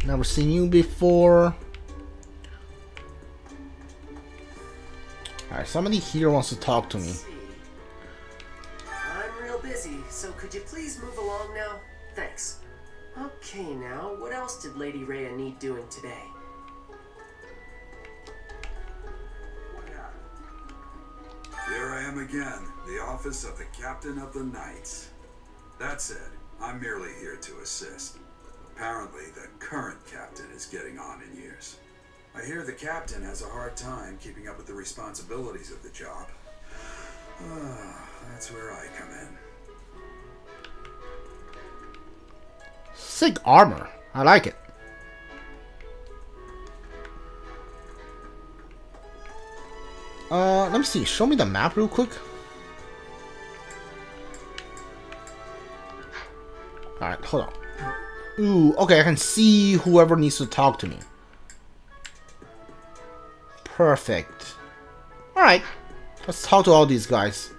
Never seen you before. Alright, somebody here wants to talk to me. I'm real busy, so could you please move along now? Thanks. Okay, now, what else did Lady Rhea need doing today? Here I am again, the office of the Captain of the Knights. That said, I'm merely here to assist. Apparently, the current captain is getting on in years. I hear the captain has a hard time keeping up with the responsibilities of the job. That's where I come in. Sick armor. I like it. Let me see. Show me the map real quick. Alright, hold on. Ooh, okay, I can see whoever needs to talk to me. Perfect. Alright, let's talk to all these guys.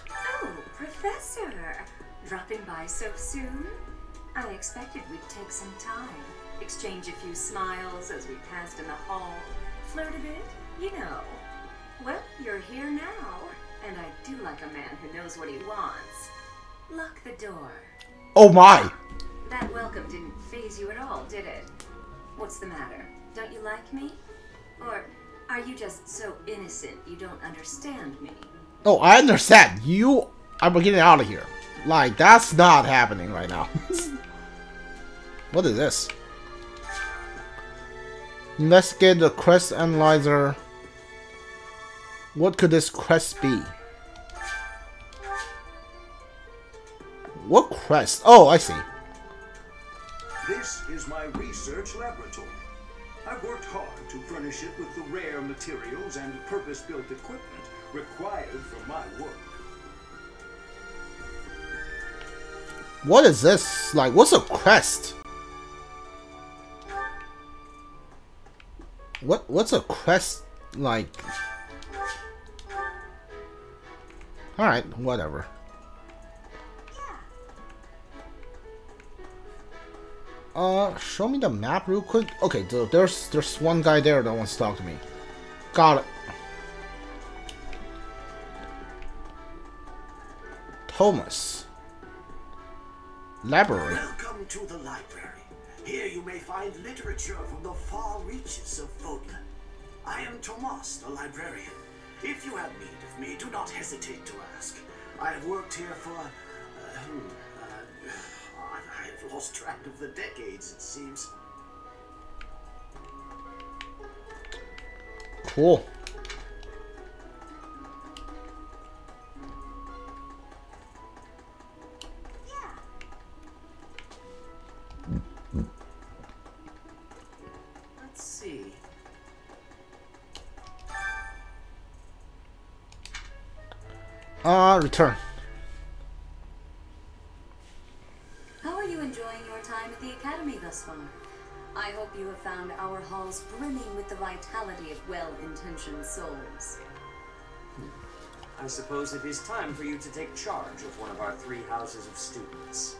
Oh, Professor! Dropping by so soon? I expected we'd take some time. Exchange a few smiles as we passed in the hall. Flirt a bit, you know. Well, you're here now. And I do like a man who knows what he wants. Lock the door. Oh my! That welcome didn't faze you at all, did it? What's the matter? Don't you like me? Or are you just so innocent you don't understand me? Oh, I understand. You are getting out of here. Like, that's not happening right now. What is this? Investigate the Crest Analyzer. What could this crest be? What crest? Oh, I see. This is my research laboratory. I've worked hard to furnish it with the rare materials and purpose-built equipment required for my work. What is this? Like, what's a crest? What's a crest like? Alright, whatever. Show me the map real quick. Okay, there's one guy there that wants to talk to me. Got it. Thomas. Library. Welcome to the library. Here you may find literature from the far reaches of Fódlan. I am Tomas, the librarian. If you have need of me, do not hesitate to ask. I have worked here for I've lost track of the decades, it seems. Cool. Let's see. Return. How are you enjoying your time at the Academy thus far? I hope you have found our halls brimming with the vitality of well-intentioned souls. I suppose it is time for you to take charge of one of our 3 houses of students.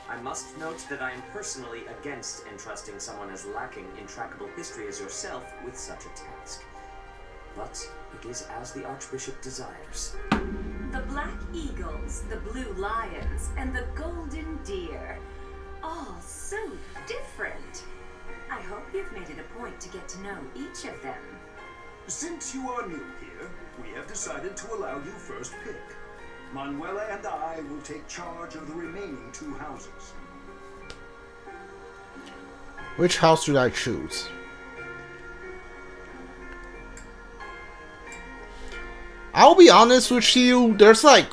I must note that I am personally against entrusting someone as lacking in trackable history as yourself with such a task. But it is as the Archbishop desires. The Black Eagles, the Blue Lions, and the Golden Deer. All so different. I hope you've made it a point to get to know each of them. Since you are new here, we have decided to allow you first pick. Manuela and I will take charge of the remaining 2 houses. Which house should I choose? I'll be honest with you, there's like...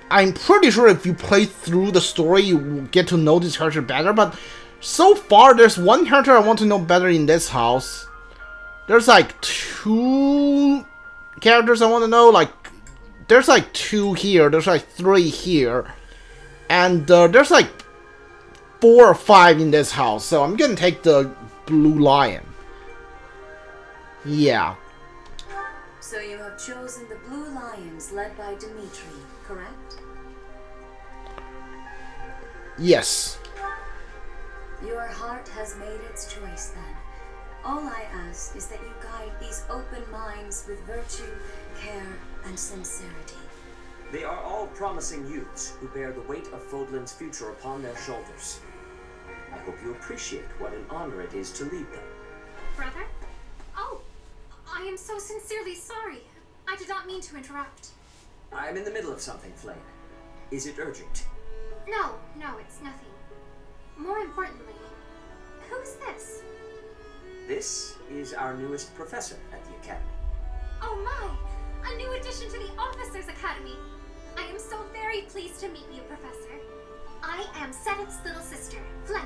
I'm pretty sure if you play through the story, you will get to know this character better, but so far, there's one character I want to know better in this house. There's like 2 characters I want to know, like... There's like 2 here, there's like 3 here, and there's like 4 or 5 in this house, so I'm gonna take the Blue Lion. Yeah. So you have chosen the Blue Lions led by Dimitri, correct? Yes. heart has made its choice then. All I ask is that you guide these open minds with virtue, care, and sincerity. They are all promising youths who bear the weight of Fódlan's future upon their shoulders. I hope you appreciate what an honor it is to lead them. Brother? Oh, I am so sincerely sorry. I did not mean to interrupt. I'm in the middle of something, Flame. Is it urgent? No, it's nothing. More importantly, who is this? This is our newest professor at the Academy. Oh my! A new addition to the Officers' Academy! I am so very pleased to meet you, Professor. I am Seteth's little sister, Flame.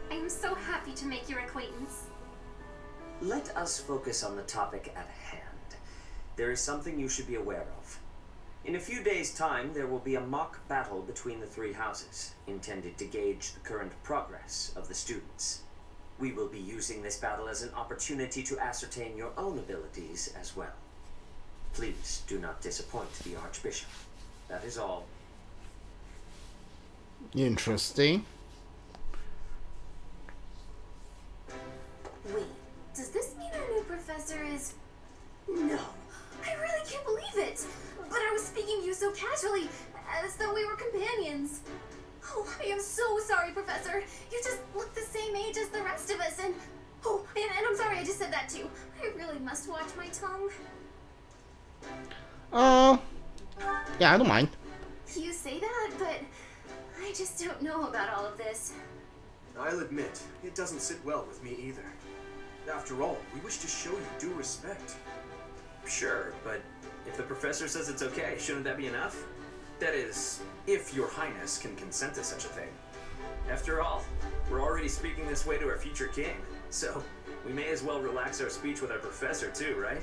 I am so happy to make your acquaintance. Let us focus on the topic at hand. There is something you should be aware of. In a few days' time, there will be a mock battle between the three houses, intended to gauge the current progress of the students. We will be using this battle as an opportunity to ascertain your own abilities as well. Please do not disappoint the Archbishop. That is all. Interesting. Wait, does this mean our new professor is... No, I really can't believe it! But I was speaking to you so casually, as though we were companions. Oh, I am so sorry, Professor. You just look the same age as the rest of us, and... Oh, and I'm sorry I just said that too. I really must watch my tongue. Yeah, I don't mind. You say that, but I just don't know about all of this. I'll admit, it doesn't sit well with me either. After all, we wish to show you due respect. Sure, but if the professor says it's okay, shouldn't that be enough? That is, if your highness can consent to such a thing. After all, we're already speaking this way to our future king, so we may as well relax our speech with our professor too, right?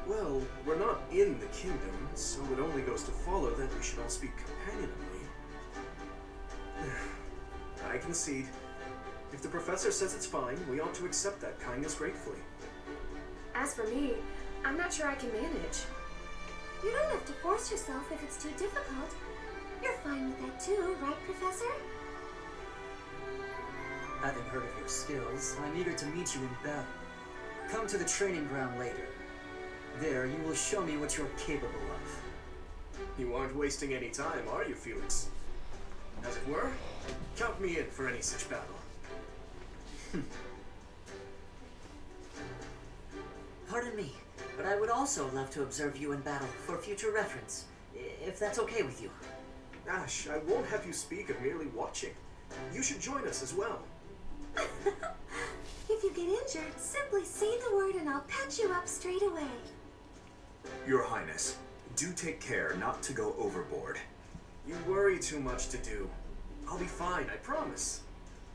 Well, we're not in the kingdom, so it only goes to follow that we should all speak companionably. I concede. If the professor says it's fine, we ought to accept that kindness gratefully. As for me, I'm not sure I can manage. You don't have to force yourself if it's too difficult. You're fine with that too, right, Professor? Having heard of your skills, I'm eager to meet you in battle. Come to the training ground later. There, you will show me what you're capable of. You aren't wasting any time, are you, Felix? As it were, count me in for any such battle. Pardon me, but I would also love to observe you in battle for future reference, if that's okay with you. Ash, I won't have you speak of merely watching. You should join us as well. If you get injured, simply say the word and I'll patch you up straight away. Your Highness, do take care not to go overboard. You worry too much to do. I'll be fine, I promise.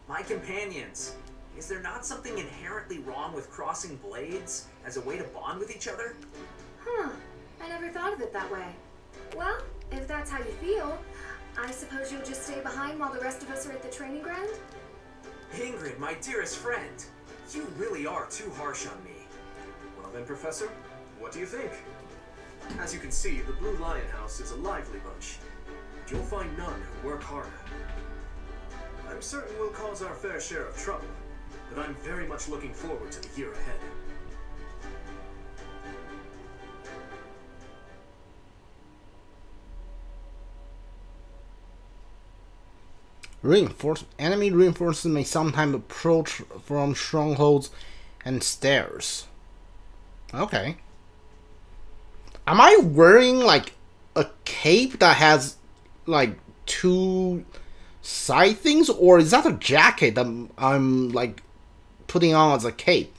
My companions, is there not something inherently wrong with crossing blades as a way to bond with each other? Huh, I never thought of it that way. Well, if that's how you feel, I suppose you'll just stay behind while the rest of us are at the training ground? Ingrid, my dearest friend, you really are too harsh on me. Well then, Professor, what do you think? As you can see, the Blue Lion House is a lively bunch. But you'll find none who work harder. I'm certain we'll cause our fair share of trouble, but I'm very much looking forward to the year ahead. Enemy reinforcements may sometimes approach from strongholds and stairs. Okay. Am I wearing like a cape that has like two side things, or is that a jacket that I'm like putting on as a cape?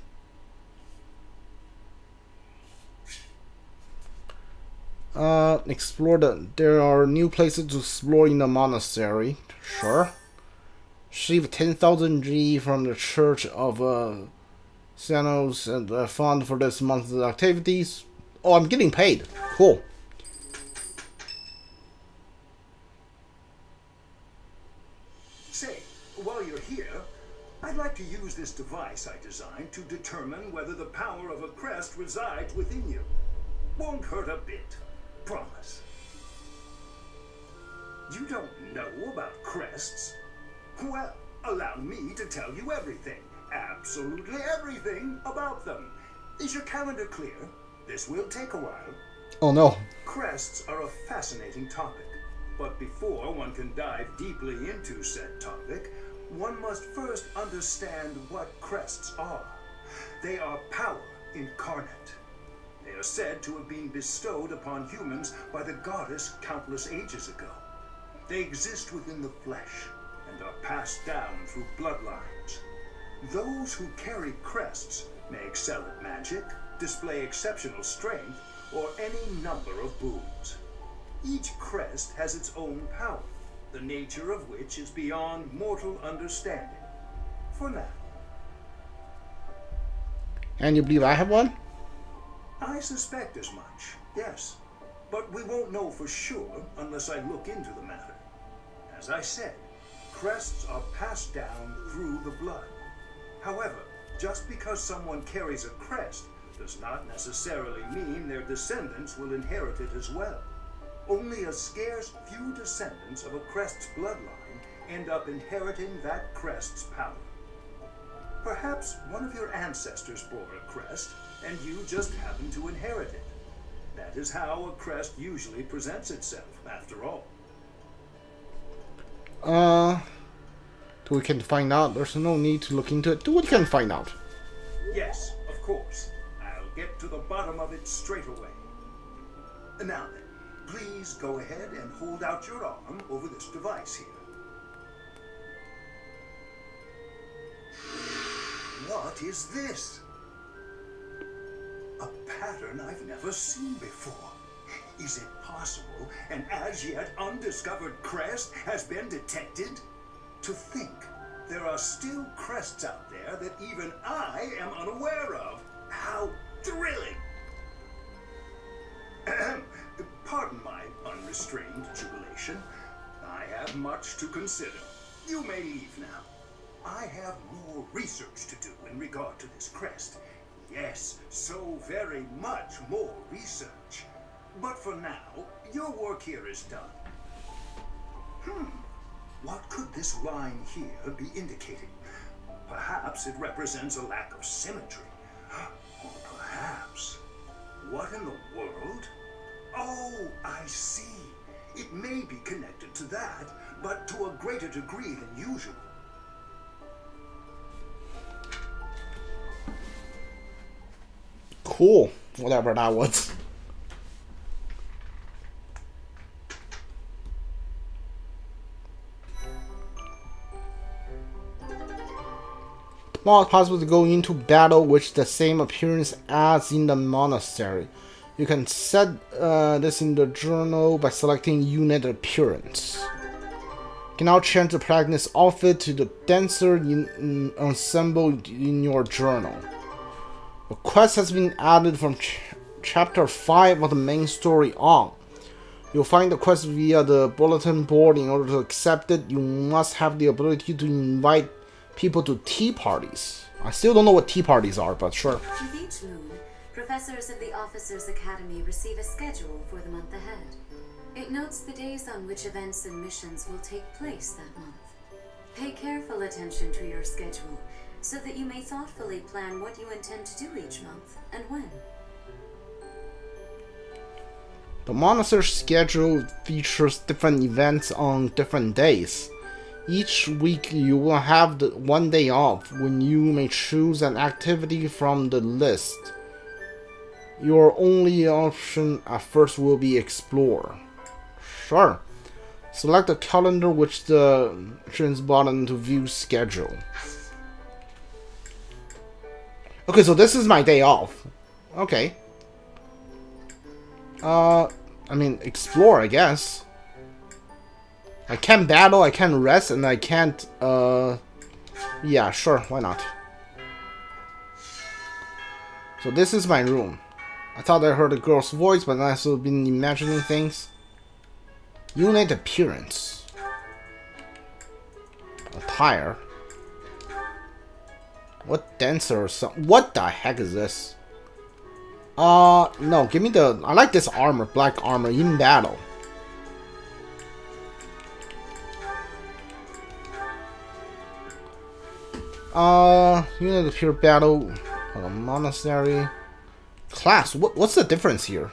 There are new places to explore in the monastery. Sure. Receive 10,000 G from the Church of Xenos and fund for this month's activities. Oh, I'm getting paid. Cool. Say, while you're here, I'd like to use this device I designed to determine whether the power of a crest resides within you. Won't hurt a bit. Promise. You don't know about crests? Well, Allow me to tell you everything, absolutely everything about them. Is your calendar clear? This will take a while. Oh no. Crests are a fascinating topic, but before one can dive deeply into said topic, one must first understand what crests are. They are power incarnate. They are said to have been bestowed upon humans by the goddess countless ages ago. They exist within the flesh and are passed down through bloodlines. Those who carry crests may excel at magic, display exceptional strength, or any number of boons. Each crest has its own power, the nature of which is beyond mortal understanding. For now. And you believe I have one? I suspect as much, yes. But we won't know for sure unless I look into the matter. As I said, crests are passed down through the blood. However, just because someone carries a crest does not necessarily mean their descendants will inherit it as well. Only a scarce few descendants of a crest's bloodline end up inheriting that crest's power. Perhaps one of your ancestors bore a crest, and you just happen to inherit it. That is how a crest usually presents itself, after all. We can find out. There's no need to look into it. We can find out. Yes, of course. I'll get to the bottom of it straight away. Now then, please go ahead and hold out your arm over this device here. What is this? A pattern I've never seen before. Is it possible an as yet undiscovered crest has been detected? To think there are still crests out there that even I am unaware of. How thrilling! Pardon my unrestrained jubilation. I have much to consider. You may leave now. I have more research to do in regard to this crest. Yes, so very much more research. But for now, your work here is done. What could this line here be indicating? Perhaps it represents a lack of symmetry. Or perhaps... What in the world? Oh, I see. It may be connected to that, but to a greater degree than usual. Cool. Whatever that was. Tomorrow it's possible to go into battle with the same appearance as in the monastery. You can set this in the journal by selecting unit appearance. You can now change the protagonist's outfit to the dancer ensemble in your journal. A quest has been added from chapter 5 of the main story on. You'll find the quest via the bulletin board. In order to accept it, you must have the ability to invite people to tea parties. I still don't know what tea parties are, but sure. With each moon, professors of the Officers' Academy receive a schedule for the month ahead. It notes the days on which events and missions will take place that month. Pay careful attention to your schedule, so that you may thoughtfully plan what you intend to do each month, and when. The monastery schedule features different events on different days. Each week you will have one day off, when you may choose an activity from the list. Your only option at first will be explore. Sure. Select the calendar which the entrance button to view schedule. Okay, so this is my day off. Okay. I mean, explore, I guess. I can't battle, I can't rest, and I can't, yeah, sure, why not? So this is my room. I thought I heard a girl's voice, but I've also been imagining things. Unit appearance. Attire. What dancer or something? What the heck is this? No, give me the... I like this armor, black armor, in battle. Unit appear battle. Hold on, monastery. Class. What's the difference here?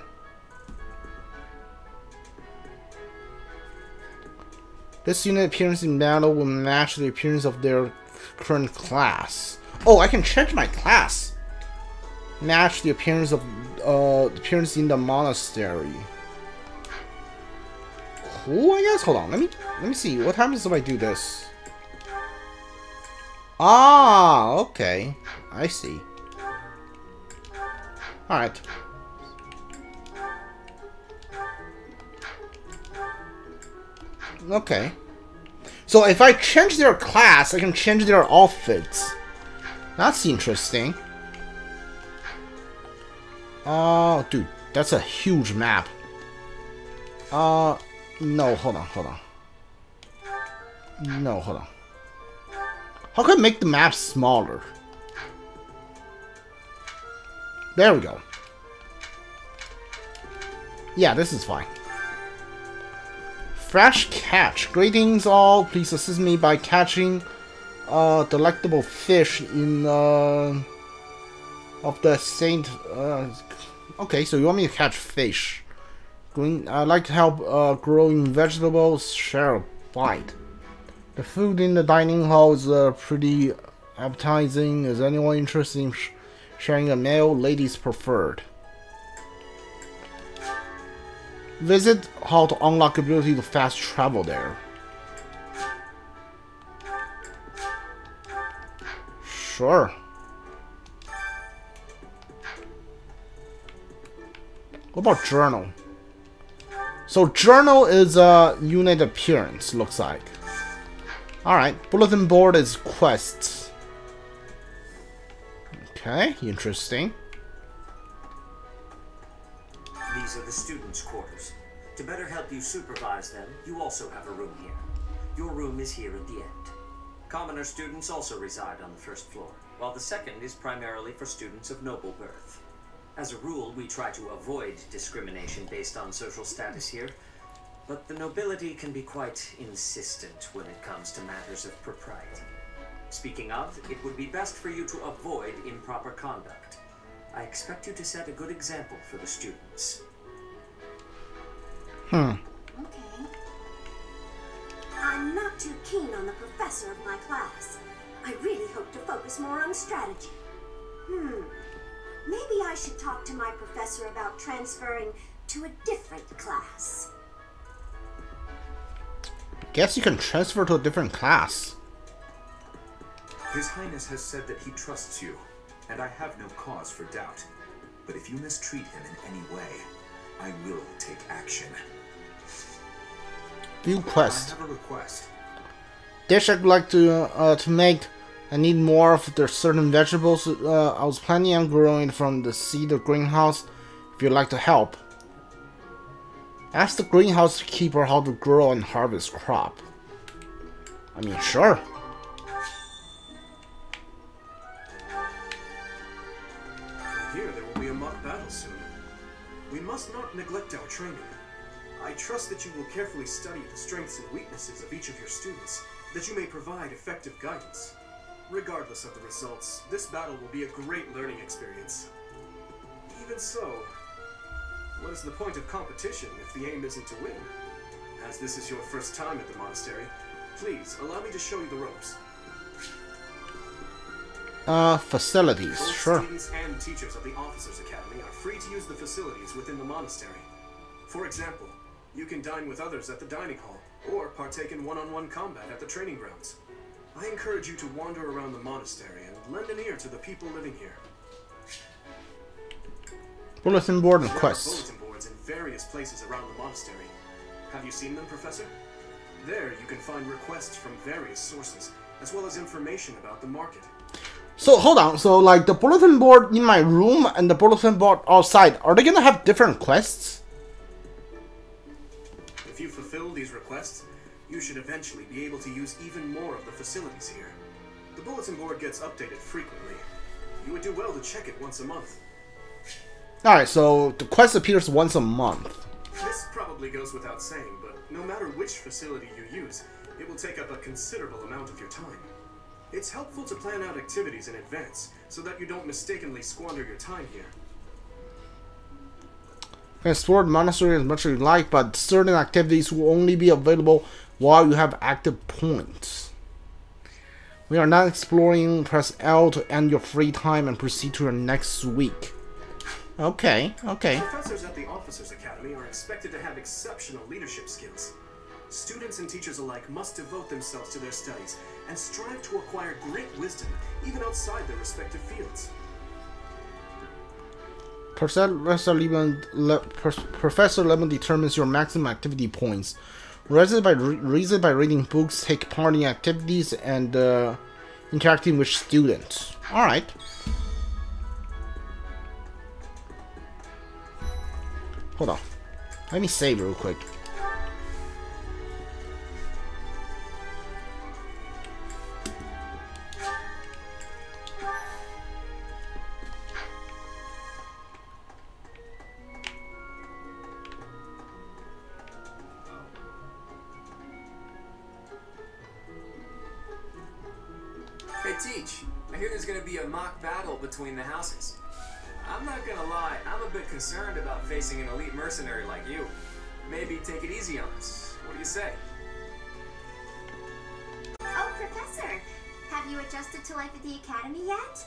This unit appearance in battle will match the appearance of their current class. Oh, I can change my class. Match the appearance of appearance in the monastery. Cool, I guess. Hold on, let me see. What happens if I do this? Ah, okay. I see. Alright. Okay. So if I change their class, I can change their outfits. That's interesting. Oh, dude, that's a huge map. No, hold on. No, hold on. How can I make the map smaller? There we go. Yeah, this is fine. Fresh catch. Greetings all. Please assist me by catching delectable fish in of the saint. Okay, so you want me to catch fish. I'd like to help growing vegetables. Share a bite. The food in the dining hall is pretty appetizing. Is anyone interested in sharing a meal? Ladies preferred. Visit how to unlock ability to fast travel there. Sure. What about journal? So journal is a unit appearance, looks like. Alright, bulletin board is quests. Okay, interesting. These are the students' quarters. To better help you supervise them, you also have a room here. Your room is here at the end. Commoner students also reside on the first floor, while the second is primarily for students of noble birth. As a rule, we try to avoid discrimination based on social status here, but the nobility can be quite insistent when it comes to matters of propriety. Speaking of, it would be best for you to avoid improper conduct. I expect you to set a good example for the students. Okay. I'm not too keen on the professor of my class. I really hope to focus more on strategy. Maybe I should talk to my professor about transferring to a different class. Guess you can transfer to a different class. His Highness has said that he trusts you, and I have no cause for doubt. But if you mistreat him in any way, I will take action. View quest. I have a request. Dish I'd like to make. I need more of the certain vegetables. I was planning on growing from the seed of greenhouse. If you'd like to help, ask the greenhouse keeper how to grow and harvest crop. I mean, sure. I hear there will be a mock battle soon. We must not neglect our training. I trust that you will carefully study the strengths and weaknesses of each of your students, that you may provide effective guidance. Regardless of the results, this battle will be a great learning experience. Even so, what is the point of competition if the aim isn't to win? As this is your first time at the monastery, please allow me to show you the ropes. Facilities, Both sure. students and teachers of the Officers Academy are free to use the facilities within the monastery. For example, you can dine with others at the dining hall, or partake in one-on-one combat at the training grounds. I encourage you to wander around the monastery and lend an ear to the people living here. Bulletin board and There are quests. bulletin boards in various places around the monastery. Have you seen them, Professor? There you can find requests from various sources, as well as information about the market. So hold on, so like the bulletin board in my room and the bulletin board outside, are they gonna have different quests? If you fulfill these requests, you should eventually be able to use even more of the facilities here. The bulletin board gets updated frequently. You would do well to check it once a month. Alright, so the quest appears once a month. This probably goes without saying, but no matter which facility you use, it will take up a considerable amount of your time. It's helpful to plan out activities in advance, so that you don't mistakenly squander your time here. Explore the monastery as much as you like, but certain activities will only be available while you have active points. We are not exploring. Press L to end your free time and proceed to your next week. Okay, okay. Professors at the Officers Academy are expected to have exceptional leadership skills. Students and teachers alike must devote themselves to their studies and strive to acquire great wisdom even outside their respective fields. Professor Lemon determines your maximum activity points. Reason by reading books, take part in activities, and interacting with students. Alright. Hold on. Let me save real quick. Hey Teach, I hear there's gonna be a mock battle between the houses. I'm not gonna lie, I'm a bit concerned about facing an elite mercenary like you. Maybe take it easy on us. What do you say? Oh, Professor, have you adjusted to life at the academy yet?